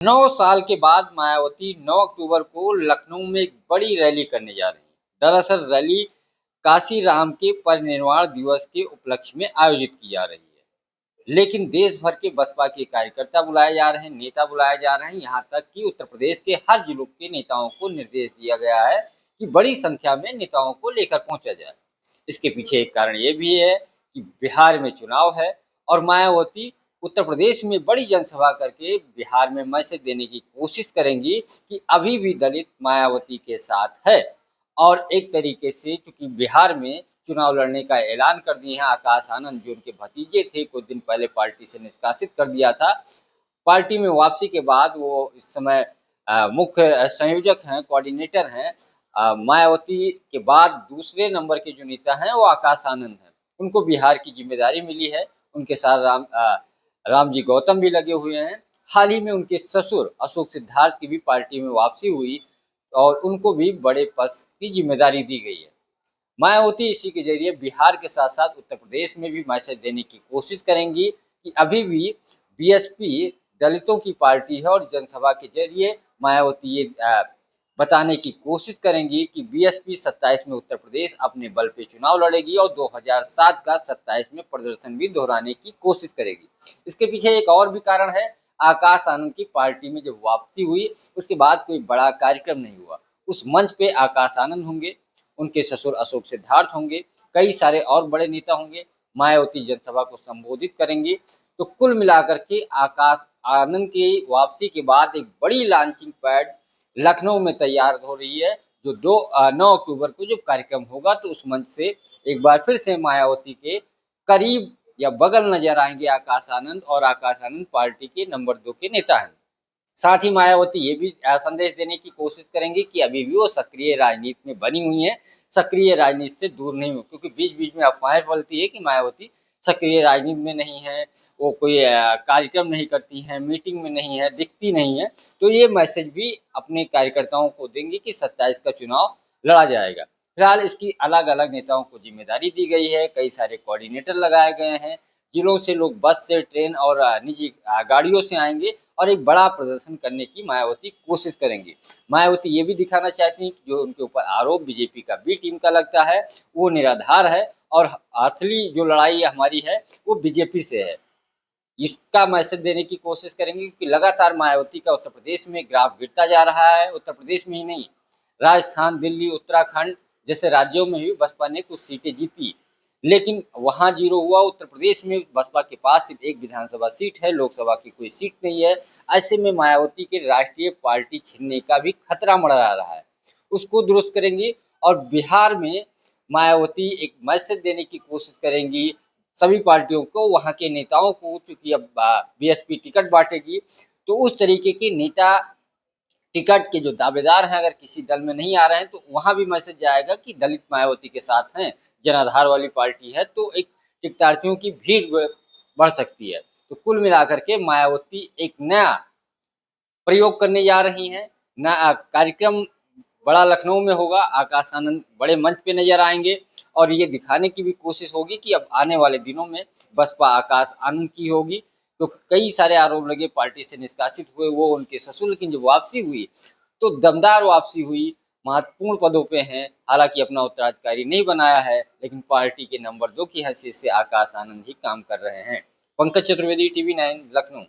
9 साल के बाद मायावती 9 अक्टूबर को लखनऊ में एक बड़ी रैली करने जा रही हैं। दरअसल रैली काशी राम के परिनिर्वाण दिवस के उपलक्ष्य में आयोजित की जा रही है, लेकिन देश भर के बसपा के कार्यकर्ता बुलाए जा रहे हैं, नेता बुलाए जा रहे हैं। यहाँ तक कि उत्तर प्रदेश के हर जिलों के नेताओं को निर्देश दिया गया है कि बड़ी संख्या में नेताओं को लेकर पहुंचा जाए। इसके पीछे एक कारण ये भी है कि बिहार में चुनाव है और मायावती उत्तर प्रदेश में बड़ी जनसभा करके बिहार में मैसेज देने की कोशिश करेंगी कि अभी भी दलित मायावती के साथ है। और एक तरीके से चूंकि बिहार में चुनाव लड़ने का ऐलान कर दिए हैं आकाश आनंद, जो उनके भतीजे थे, कुछ दिन पहले पार्टी से निष्कासित कर दिया था। पार्टी में वापसी के बाद वो इस समय मुख्य संयोजक हैं, कोऑर्डिनेटर हैं। मायावती के बाद दूसरे नंबर के जो नेता हैं वो आकाश आनंद हैं। उनको बिहार की जिम्मेदारी मिली है। उनके साथ रामजी गौतम भी लगे हुए हैं। हाल ही में उनके ससुर अशोक सिद्धार्थ की भी पार्टी में वापसी हुई और उनको भी बड़े पद की जिम्मेदारी दी गई है। मायावती इसी के जरिए बिहार के साथ साथ उत्तर प्रदेश में भी मैसेज देने की कोशिश करेंगी कि अभी भी बीएसपी दलितों की पार्टी है और जनसभा के जरिए मायावती ये बताने की कोशिश करेंगी कि बीएसपी 27 में उत्तर प्रदेश अपने बल पे चुनाव लड़ेगी और 2007 का 27 में प्रदर्शन भी दोहराने की कोशिश करेगी। इसके पीछे एक और भी कारण है। आकाश आनंद की पार्टी में जब वापसी हुई उसके बाद कोई बड़ा कार्यक्रम नहीं हुआ। उस मंच पे आकाश आनंद होंगे, उनके ससुर अशोक सिद्धार्थ होंगे, कई सारे और बड़े नेता होंगे। मायावती जनसभा को संबोधित करेंगी। तो कुल मिलाकर के आकाश आनंद की वापसी के बाद एक बड़ी लॉन्चिंग पैड लखनऊ में तैयार हो रही है, जो 9 अक्टूबर को जब कार्यक्रम होगा तो उस मंच से एक बार फिर से मायावती के करीब या बगल नजर आएंगे आकाश आनंद, और आकाश आनंद पार्टी के नंबर 2 के नेता हैं। साथ ही मायावती ये भी संदेश देने की कोशिश करेंगी कि अभी भी वो सक्रिय राजनीति में बनी हुई हैं, सक्रिय राजनीति से दूर नहीं हुई, क्योंकि बीच बीच में अफवाहें फैलती है कि मायावती सक्रिय राजनीति में नहीं है, वो कोई कार्यक्रम नहीं करती हैं, मीटिंग में नहीं है, दिखती नहीं है। तो ये मैसेज भी अपने कार्यकर्ताओं को देंगे कि 27 का चुनाव लड़ा जाएगा। फिलहाल इसकी अलग अलग नेताओं को जिम्मेदारी दी गई है, कई सारे कोऑर्डिनेटर लगाए गए हैं। जिलों से लोग बस से, ट्रेन और निजी गाड़ियों से आएंगे और एक बड़ा प्रदर्शन करने की मायावती कोशिश करेंगी। मायावती ये भी दिखाना चाहती हैं कि जो उनके ऊपर आरोप बीजेपी का बी टीम का लगता है वो निराधार है और असली जो लड़ाई हमारी है वो बीजेपी से है। इसका मैसेज देने की कोशिश करेंगे क्योंकि लगातार मायावती का उत्तर प्रदेश में ग्राफ गिरता जा रहा है। उत्तर प्रदेश में ही नहीं, राजस्थान, दिल्ली, उत्तराखंड जैसे राज्यों में भी बसपा ने कुछ सीटें जीती, लेकिन वहां जीरो हुआ। उत्तर प्रदेश में बसपा के पास सिर्फ एक विधानसभा सीट है, लोकसभा की कोई सीट नहीं है। ऐसे में मायावती के राष्ट्रीय पार्टी छिनने का भी खतरा मंडरा रहा है, उसको दुरुस्त करेंगी। और बिहार में मायावती एक मैसेज देने की कोशिश करेंगी सभी पार्टियों को, वहां के नेताओं को, चूंकि अब बीएसपी टिकट बांटेगी तो उस तरीके के नेता टिकट के जो दावेदार हैं अगर किसी दल में नहीं आ रहे हैं तो वहां भी मैसेज जाएगा कि दलित मायावती के साथ हैं, जनाधार वाली पार्टी है, तो एक टिकटार्थियों की भीड़ बढ़ सकती है। तो कुल मिलाकर के मायावती एक नया प्रयोग करने जा रही हैं। कार्यक्रम बड़ा लखनऊ में होगा, आकाश आनंद बड़े मंच पे नजर आएंगे और ये दिखाने की भी कोशिश होगी कि अब आने वाले दिनों में बसपा आकाश आनंद की होगी। तो कई सारे आरोप लगे, पार्टी से निष्कासित हुए वो उनके ससुर, लेकिन जब वापसी हुई तो दमदार वापसी हुई, महत्वपूर्ण पदों पे हैं। हालांकि अपना उत्तराधिकारी नहीं बनाया है, लेकिन पार्टी के नंबर 2 की हैसियत से आकाश आनंद ही काम कर रहे हैं। पंकज चतुर्वेदी, टीवी 9, लखनऊ।